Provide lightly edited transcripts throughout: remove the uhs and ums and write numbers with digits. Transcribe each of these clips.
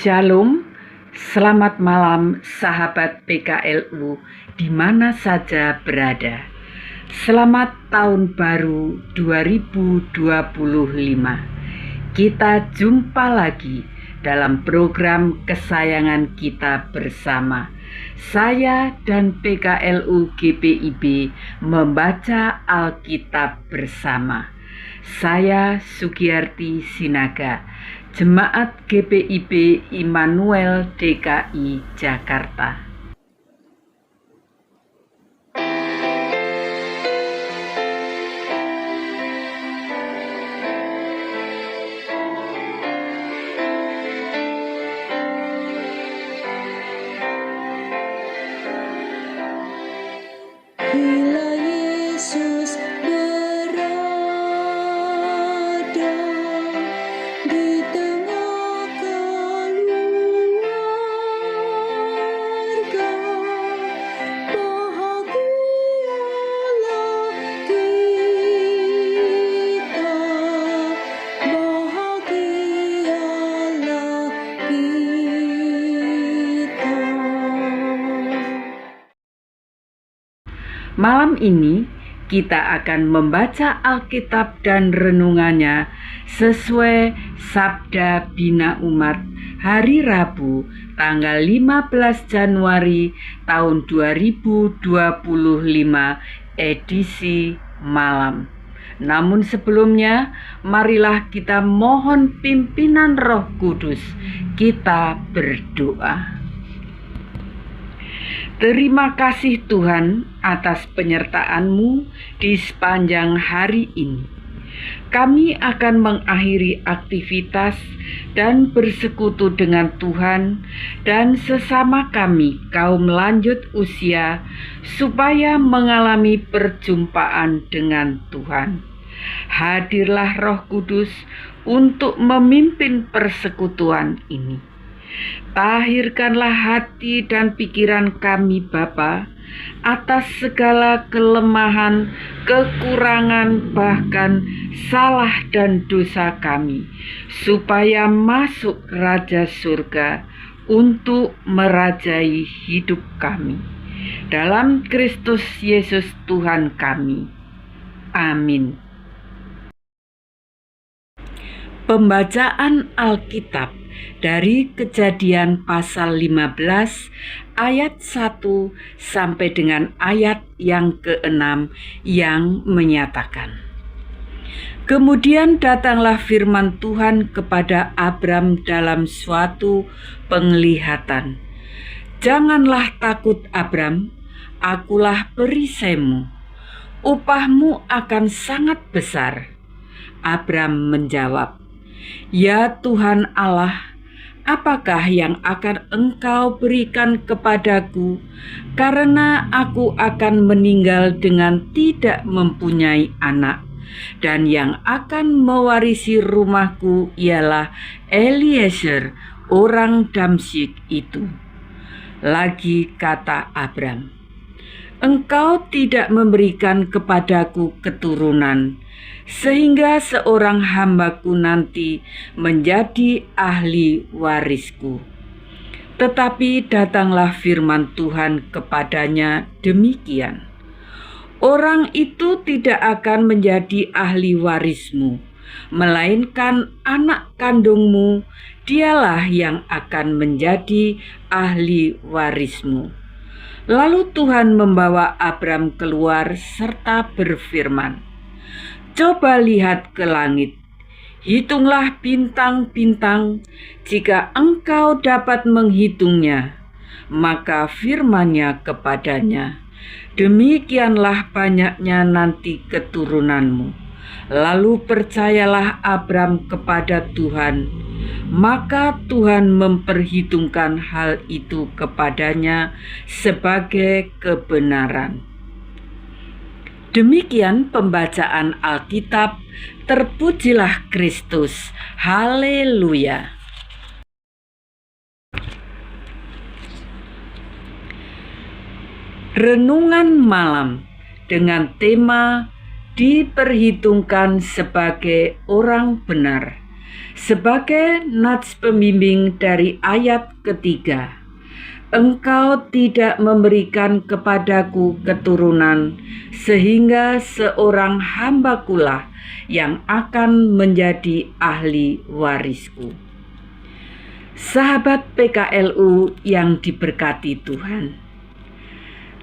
Shalom, selamat malam sahabat PKLU di mana saja berada. Selamat tahun baru 2025. Kita jumpa lagi dalam program kesayangan kita bersama. Saya dan PKLU GPIB membaca Alkitab bersama. Saya Sugiyarti Sinaga, Jemaat GPIB Immanuel DKI Jakarta. Bila Yesus berada di tengah keluarga, bahagialah kita, bahagialah kita. Malam ini kita akan membaca Alkitab dan renungannya sesuai Sabda Bina Umat hari Rabu tanggal 15 Januari tahun 2025 edisi malam. Namun sebelumnya, marilah kita mohon pimpinan Roh Kudus. Kita berdoa. Terima kasih Tuhan atas penyertaan-Mu di sepanjang hari ini. Kami akan mengakhiri aktivitas dan bersekutu dengan Tuhan dan sesama kami kaum lanjut usia supaya mengalami perjumpaan dengan Tuhan. Hadirlah Roh Kudus untuk memimpin persekutuan ini. Tahirkanlah hati dan pikiran kami Bapa atas segala kelemahan, kekurangan, bahkan salah dan dosa kami, supaya masuk Raja Surga untuk merajai hidup kami. Dalam Kristus Yesus Tuhan kami. Amin. Pembacaan Alkitab dari Kejadian pasal 15 ayat 1 sampai dengan ayat yang ke-6 yang menyatakan, Kemudian datanglah firman Tuhan kepada Abram dalam suatu penglihatan. Janganlah takut Abram, akulah perisaimu, upahmu akan sangat besar. Abram menjawab, Ya Tuhan Allah, apakah yang akan Engkau berikan kepadaku, karena aku akan meninggal dengan tidak mempunyai anak, dan yang akan mewarisi rumahku ialah Eliezer, orang Damsyik itu. Lagi kata Abram, Engkau tidak memberikan kepadaku keturunan, sehingga seorang hambaku nanti menjadi ahli warisku. Tetapi datanglah firman Tuhan kepadanya demikian, Orang itu tidak akan menjadi ahli warismu, melainkan anak kandungmu, dialah yang akan menjadi ahli warismu. Lalu Tuhan membawa Abram keluar serta berfirman, Coba lihat ke langit, hitunglah bintang-bintang, jika engkau dapat menghitungnya. Maka firman-Nya kepadanya, Demikianlah banyaknya nanti keturunanmu. Lalu percayalah Abram kepada Tuhan, maka Tuhan memperhitungkan hal itu kepadanya sebagai kebenaran. Demikian pembacaan Alkitab, terpujilah Kristus. Haleluya. Renungan malam dengan tema diperhitungkan sebagai orang benar Sebagai nats pembimbing dari ayat ketiga, Engkau tidak memberikan kepadaku keturunan, sehingga seorang hambakulah yang akan menjadi ahli warisku. Sahabat PKLU yang diberkati Tuhan,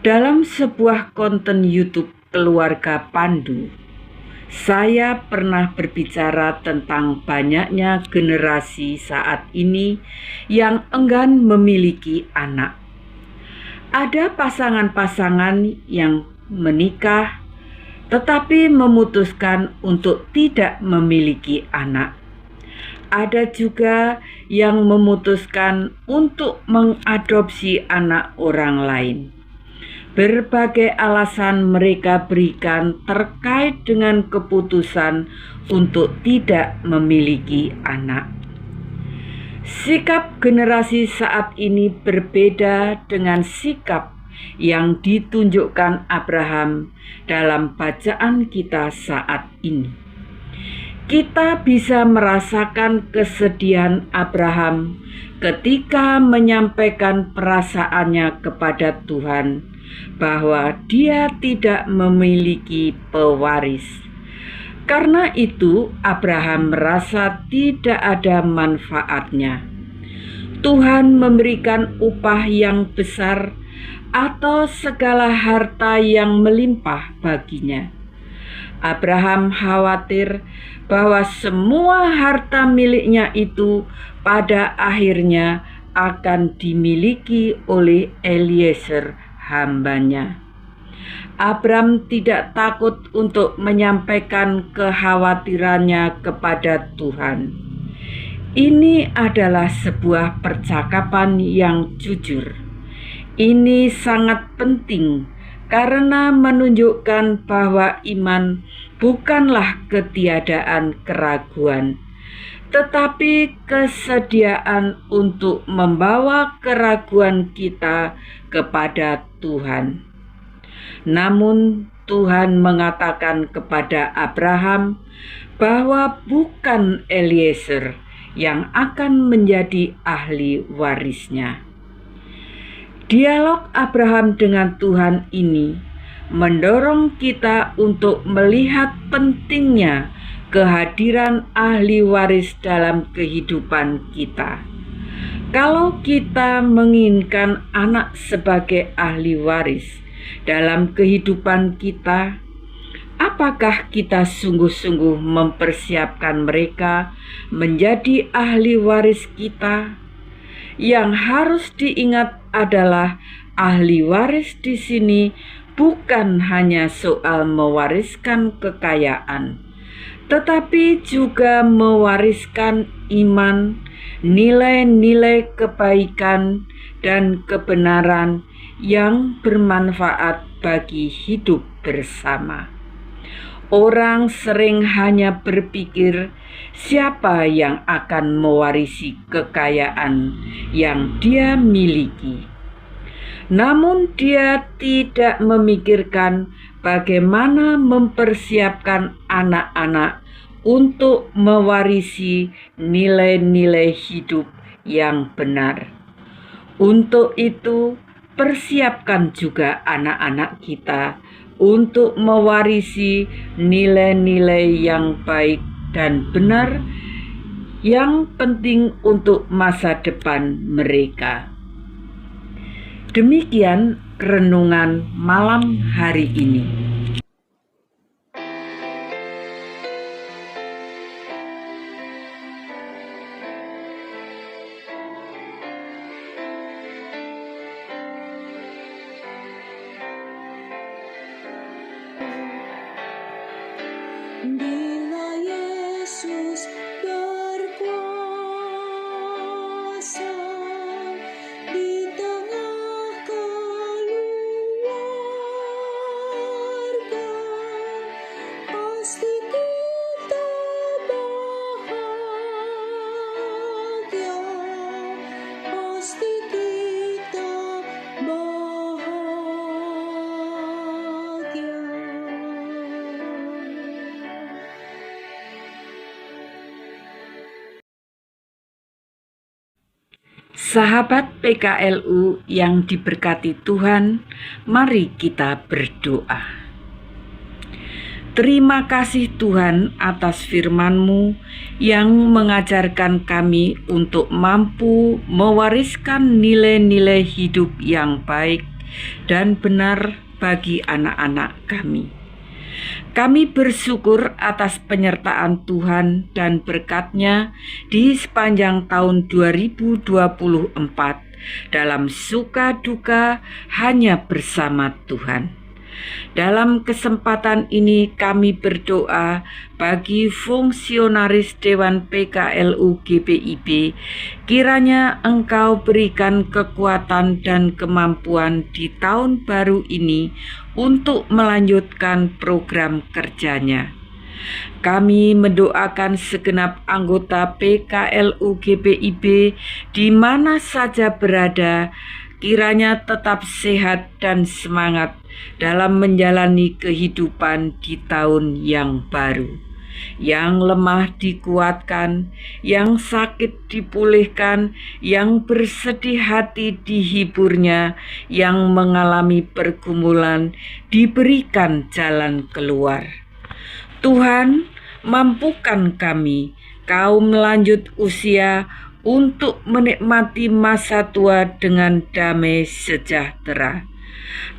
dalam sebuah konten YouTube Keluarga Pandu, saya pernah berbicara tentang banyaknya generasi saat ini yang enggan memiliki anak. Ada pasangan-pasangan yang menikah tetapi memutuskan untuk tidak memiliki anak. Ada juga yang memutuskan untuk mengadopsi anak orang lain. Berbagai alasan mereka berikan terkait dengan keputusan untuk tidak memiliki anak. Sikap generasi saat ini berbeda dengan sikap yang ditunjukkan Abraham dalam bacaan kita saat ini. Kita bisa merasakan kesedihan Abraham ketika menyampaikan perasaannya kepada Tuhan bahwa dia tidak memiliki pewaris. Karena itu, Abraham merasa tidak ada manfaatnya. Tuhan memberikan upah yang besar atau segala harta yang melimpah baginya. Abraham khawatir bahwa semua harta miliknya itu pada akhirnya akan dimiliki oleh Eliezer, hambanya. Abram tidak takut untuk menyampaikan kekhawatirannya kepada Tuhan. Ini adalah sebuah percakapan yang jujur. Ini sangat penting karena menunjukkan bahwa iman bukanlah ketiadaan keraguan, tetapi kesediaan untuk membawa keraguan kita kepada Tuhan. Namun Tuhan mengatakan kepada Abraham bahwa bukan Eliezer yang akan menjadi ahli warisnya. Dialog Abraham dengan Tuhan ini mendorong kita untuk melihat pentingnya kehadiran ahli waris dalam kehidupan kita. Kalau kita menginginkan anak sebagai ahli waris dalam kehidupan kita, apakah kita sungguh-sungguh mempersiapkan mereka menjadi ahli waris kita? Yang harus diingat adalah ahli waris di sini bukan hanya soal mewariskan kekayaan, tetapi juga mewariskan iman, nilai-nilai kebaikan dan kebenaran yang bermanfaat bagi hidup bersama. Orang sering hanya berpikir siapa yang akan mewarisi kekayaan yang dia miliki. Namun dia tidak memikirkan bagaimana mempersiapkan anak-anak untuk mewarisi nilai-nilai hidup yang benar. Untuk itu, persiapkan juga anak-anak kita untuk mewarisi nilai-nilai yang baik dan benar yang penting untuk masa depan mereka. Demikian renungan malam hari ini. Bila Yesus berkuasa di tengah keluarga, Sahabat PKLU yang diberkati Tuhan, mari kita berdoa. Terima kasih Tuhan atas firman-Mu yang mengajarkan kami untuk mampu mewariskan nilai-nilai hidup yang baik dan benar bagi anak-anak kami. Kami bersyukur atas penyertaan Tuhan dan berkat-Nya di sepanjang tahun 2024 dalam suka duka hanya bersama Tuhan. Dalam kesempatan ini kami berdoa bagi fungsionaris Dewan PKLU GPIB, kiranya Engkau berikan kekuatan dan kemampuan di tahun baru ini untuk melanjutkan program kerjanya. Kami mendoakan segenap anggota PKLU GPIB di mana saja berada, kiranya tetap sehat dan semangat dalam menjalani kehidupan di tahun yang baru. Yang lemah dikuatkan, yang sakit dipulihkan, yang bersedih hati dihiburnya, yang mengalami pergumulan diberikan jalan keluar. Tuhan, mampukan kami, kaum lanjut usia, untuk menikmati masa tua dengan damai sejahtera.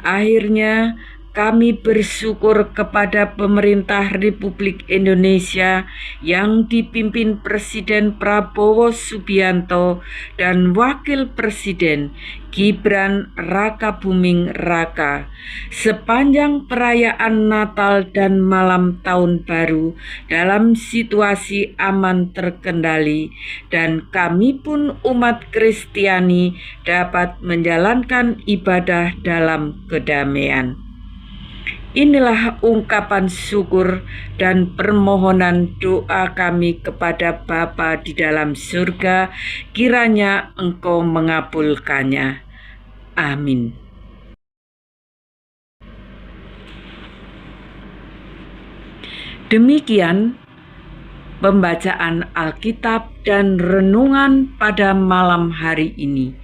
Akhirnya, kami bersyukur kepada pemerintah Republik Indonesia yang dipimpin Presiden Prabowo Subianto dan Wakil Presiden Gibran Rakabuming Raka sepanjang perayaan Natal dan malam Tahun Baru dalam situasi aman terkendali, dan kami pun umat Kristiani dapat menjalankan ibadah dalam kedamaian. Inilah ungkapan syukur dan permohonan doa kami kepada Bapa di dalam surga, kiranya Engkau mengabulkannya. Amin. Demikian pembacaan Alkitab dan renungan pada malam hari ini.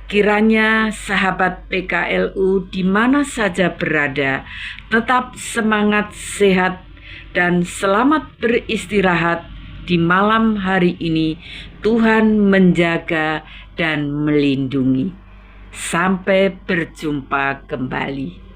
Kiranya sahabat PKLU di mana saja berada tetap semangat, sehat, dan selamat beristirahat di malam hari ini. Tuhan menjaga dan melindungi. Sampai berjumpa kembali.